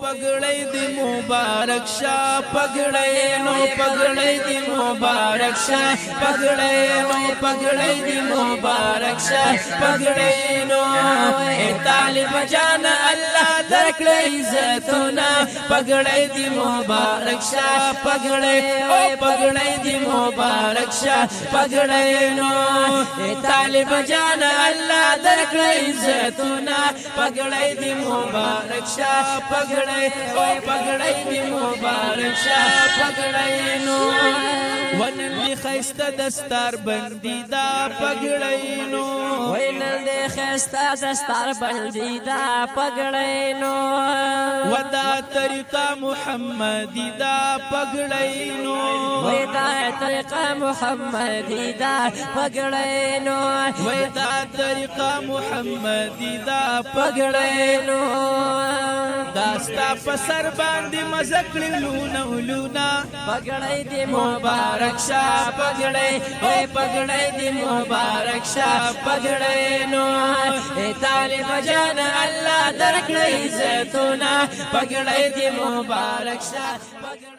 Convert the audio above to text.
پګړې دې مبارک شه پګړې نو پګړې دې مبارک شه پګړې نو پګړې دې مبارک شه پګړې نو طالب جان الله درکړې عزتونه پګړې دې مبارک شه پګړې او پګړې دې مبارک شه پګړې نو طالب جان الله درکړې عزتونه پګړې دې مبارک شه پګړې او پګړې دې مبارک شه پګړې نو ونن دې خيسته دستار بندي دا پګړې نو وینل دې خيسته دستار بندي دا پګړې نو ودا طریقه محمدی دا پګړې نو ودا طریقه محمدی دا پګړې نو ودا طریقه محمدی دا پګړې نو داستا پسر باندې مزکړي لونه ولونه پګړې دې مبارک شه پګړې او پګړې دې مبارک شه پګړې نو طالب جان الله درکړې عزتونه پګړې دې مبارک شه